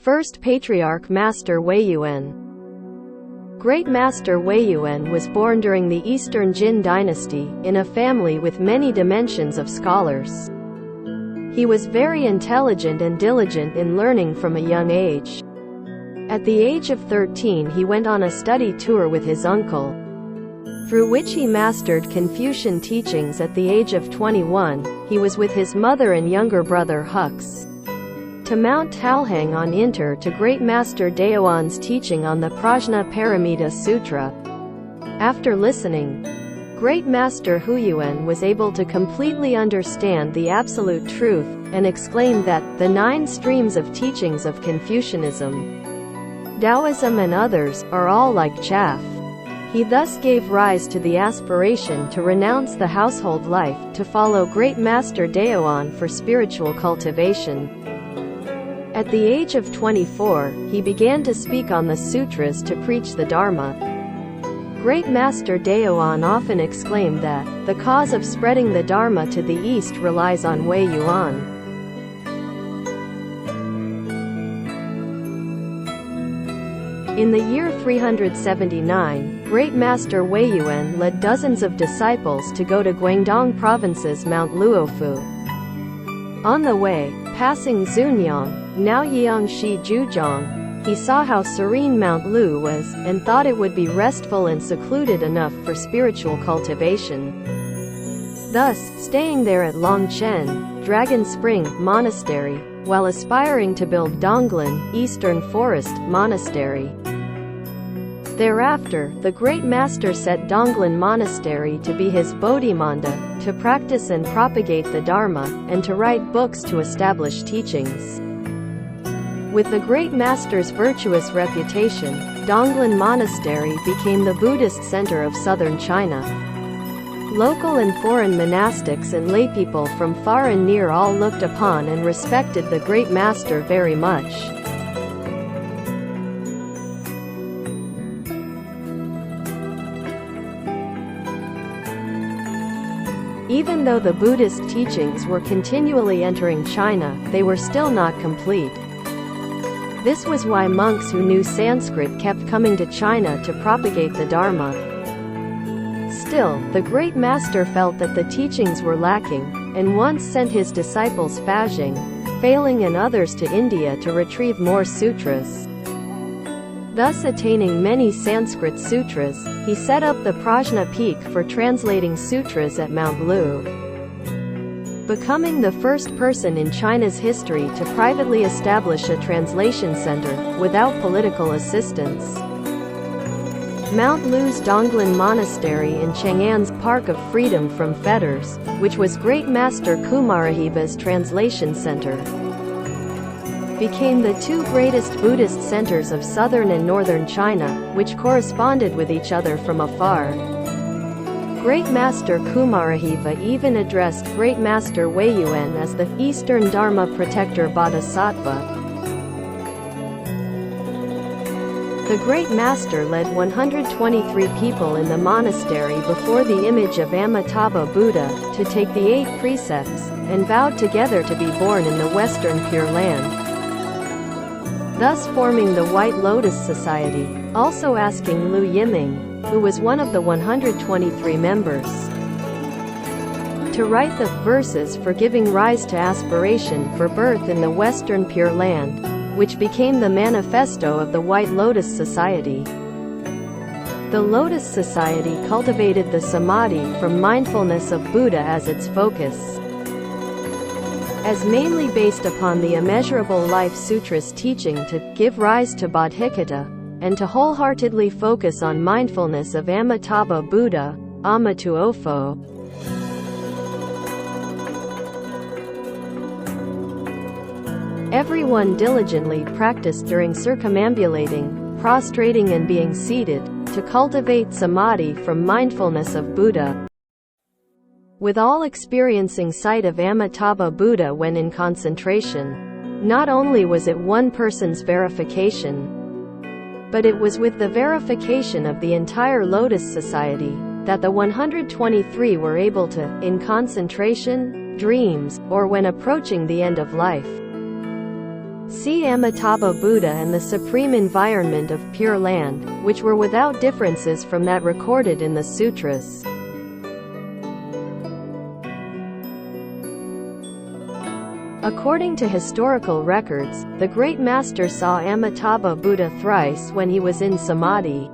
First Patriarch Master Huiyuan. Great Master Huiyuan was born during the Eastern Jin dynasty, in a family with many dimensions of scholars. He was very intelligent and diligent in learning from a young age. At the age of 13 he went on a study tour with his uncle, through which he mastered Confucian teachings. At the age of 21, he was with his mother and younger brother Hux to Mount Talhang on enter to Great Master Daoan's teaching on the Prajna Paramita Sutra. After listening, Great Master Huiyuan was able to completely understand the absolute truth, and exclaimed that the 9 streams of teachings of Confucianism, Taoism and others, are all like chaff. He thus gave rise to the aspiration to renounce the household life, to follow Great Master Daoan for spiritual cultivation. At the age of 24, he began to speak on the sutras to preach the Dharma. Great Master Daoan often exclaimed that the cause of spreading the Dharma to the East relies on Huiyuan. In the year 379, Great Master Huiyuan led dozens of disciples to go to Guangdong Province's Mount Luofu. On the way, passing Zunyang, now Jiangxi Zhujiang, he saw how serene Mount Lu was, and thought it would be restful and secluded enough for spiritual cultivation. Thus, staying there at Longchen, Dragon Spring Monastery, while aspiring to build Donglan, Eastern Forest Monastery. Thereafter, the Great Master set Donglan Monastery to be his Bodhimanda, to practice and propagate the Dharma, and to write books to establish teachings. With the Great Master's virtuous reputation, Donglan Monastery became the Buddhist center of southern China. Local and foreign monastics and laypeople from far and near all looked upon and respected the Great Master very much. Even though the Buddhist teachings were continually entering China, they were still not complete. This was why monks who knew Sanskrit kept coming to China to propagate the Dharma. Still, the Great Master felt that the teachings were lacking, and once sent his disciples Fazheng, Failing and others to India to retrieve more sutras. Thus attaining many Sanskrit sutras, he set up the Prajna Peak for translating sutras at Mount Lu, becoming the first person in China's history to privately establish a translation center, without political assistance. Mount Lu's Donglan Monastery in Chang'an's Park of Freedom from Fetters, which was Great Master Kumarahiba's translation center, became the 2 greatest Buddhist centers of southern and northern China, which corresponded with each other from afar. Great Master Kumarahiba even addressed Great Master Huiyuan as the Eastern Dharma Protector Bodhisattva. The Great Master led 123 people in the monastery before the image of Amitabha Buddha, to take the 8 precepts, and vowed together to be born in the Western Pure Land, thus forming the White Lotus Society, also asking Lu Yiming, who was one of the 123 members, to write the verses for giving rise to aspiration for birth in the Western Pure Land, which became the manifesto of the White Lotus Society. The Lotus Society cultivated the samadhi from mindfulness of Buddha as its focus, as mainly based upon the Immeasurable Life Sutra's teaching to give rise to bodhicitta, and to wholeheartedly focus on mindfulness of Amitabha Buddha, Amituofo. Everyone diligently practiced during circumambulating, prostrating and being seated, to cultivate samadhi from mindfulness of Buddha, with all experiencing sight of Amitabha Buddha when in concentration. Not only was it one person's verification, but it was with the verification of the entire Lotus Society, that the 123 were able to, in concentration, dreams, or when approaching the end of life, See Amitabha Buddha and the supreme environment of Pure Land, which were without differences from that recorded in the sutras. According to historical records, the Great Master saw Amitabha Buddha thrice when he was in Samadhi.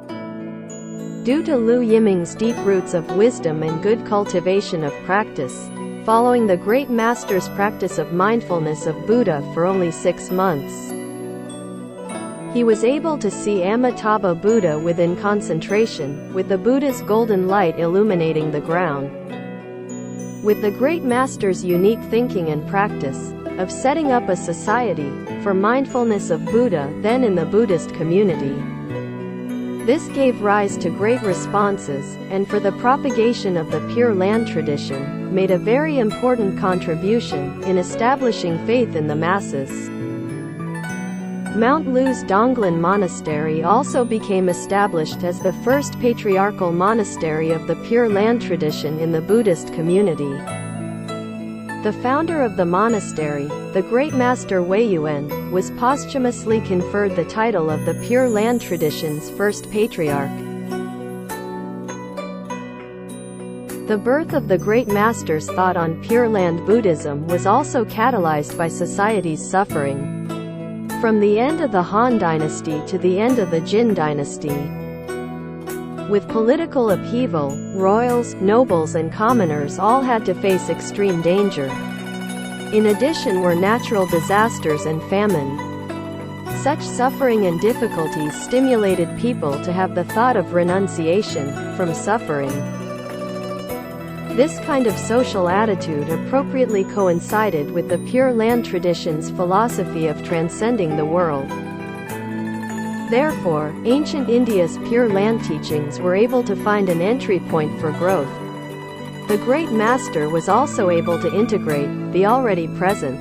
Due to Lu Yiming's deep roots of wisdom and good cultivation of practice, following the Great Master's practice of mindfulness of Buddha for only 6 months, he was able to see Amitabha Buddha within concentration, with the Buddha's golden light illuminating the ground. With the Great Master's unique thinking and practice of setting up a society for mindfulness of Buddha then in the Buddhist community, this gave rise to great responses, and for the propagation of the Pure Land tradition, made a very important contribution in establishing faith in the masses. Mount Lu's Donglan Monastery also became established as the first patriarchal monastery of the Pure Land tradition in the Buddhist community. The founder of the monastery, the Great Master Huiyuan, was posthumously conferred the title of the Pure Land tradition's first patriarch. The birth of the Great Master's thought on Pure Land Buddhism was also catalyzed by society's suffering. From the end of the Han Dynasty to the end of the Jin Dynasty, with political upheaval, royals, nobles and commoners all had to face extreme danger. In addition were natural disasters and famine. Such suffering and difficulties stimulated people to have the thought of renunciation from suffering. This kind of social attitude appropriately coincided with the Pure Land tradition's philosophy of transcending the world. Therefore, ancient India's Pure Land teachings were able to find an entry point for growth. The Great Master was also able to integrate the already present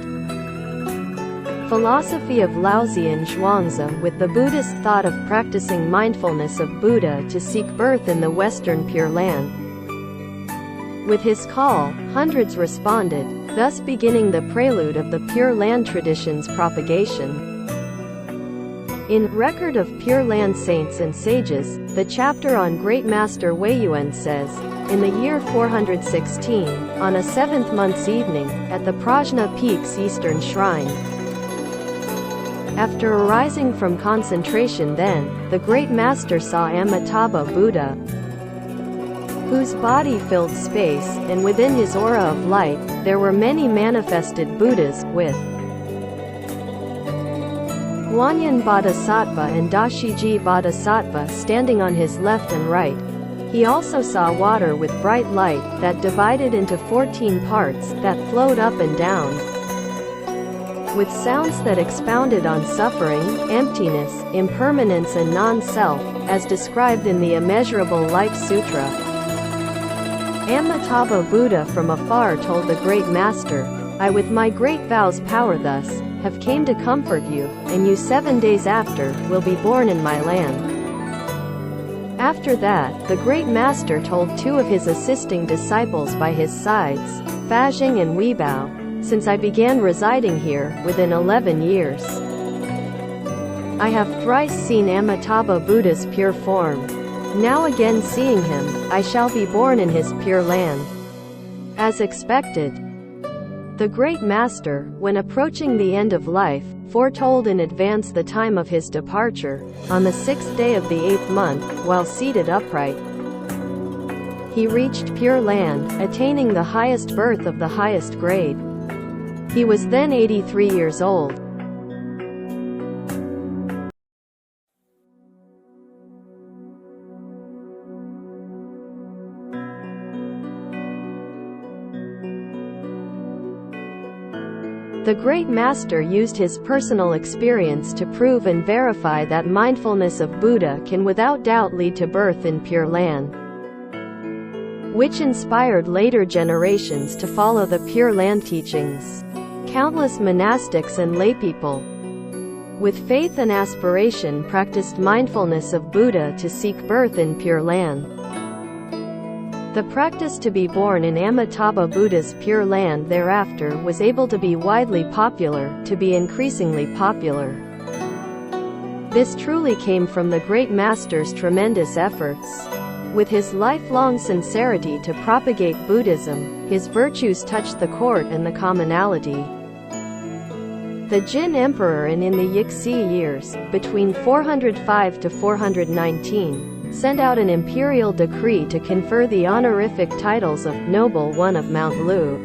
philosophy of Laozian Zhuangzi with the Buddhist thought of practicing mindfulness of Buddha to seek birth in the Western Pure Land. With his call, hundreds responded, thus beginning the prelude of the Pure Land tradition's propagation. In Record of Pure Land Saints and Sages, the chapter on Great Master Huiyuan says, in the year 416, on a 7th month's evening, at the Prajna Peak's eastern shrine, after arising from concentration then, the Great Master saw Amitabha Buddha, whose body filled space, and within his aura of light, there were many manifested Buddhas, with Guanyin Bodhisattva and Dashiji Bodhisattva standing on his left and right. He also saw water with bright light, that divided into 14 parts, that flowed up and down, with sounds that expounded on suffering, emptiness, impermanence and non-self, as described in the Immeasurable Life Sutra. Amitabha Buddha from afar told the Great Master, I with my great vows power thus, have came to comfort you, and you 7 days after, will be born in my land. After that, the Great Master told 2 of his assisting disciples by his sides, Fazhing and Weibao, since I began residing here, within 11 years, I have thrice seen Amitabha Buddha's pure form. Now again seeing him, I shall be born in his Pure Land. As expected, the Great Master, when approaching the end of life, foretold in advance the time of his departure, on the 6th day of the 8th month, while seated upright. He reached Pure Land, attaining the highest birth of the highest grade. He was then 83 years old. The Great Master used his personal experience to prove and verify that mindfulness of Buddha can without doubt lead to birth in Pure Land, which inspired later generations to follow the Pure Land teachings. Countless monastics and laypeople, with faith and aspiration, practiced mindfulness of Buddha to seek birth in Pure Land. The practice to be born in Amitabha Buddha's Pure Land thereafter was able to be widely popular, to be increasingly popular. This truly came from the great master's tremendous efforts. With his lifelong sincerity to propagate Buddhism, his virtues touched the court and the commonality. The Jin Emperor in the Yixi years, between 405 to 419, sent out an imperial decree to confer the honorific titles of Noble One of Mount Lu,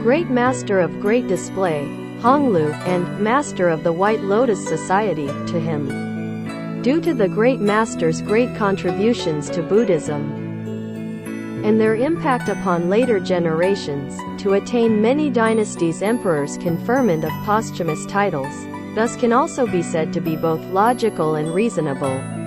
Great Master of Great Display, Honglu, and Master of the White Lotus Society, to him. Due to the great master's great contributions to Buddhism and their impact upon later generations, to attain many dynasties emperors' conferment of posthumous titles, thus can also be said to be both logical and reasonable.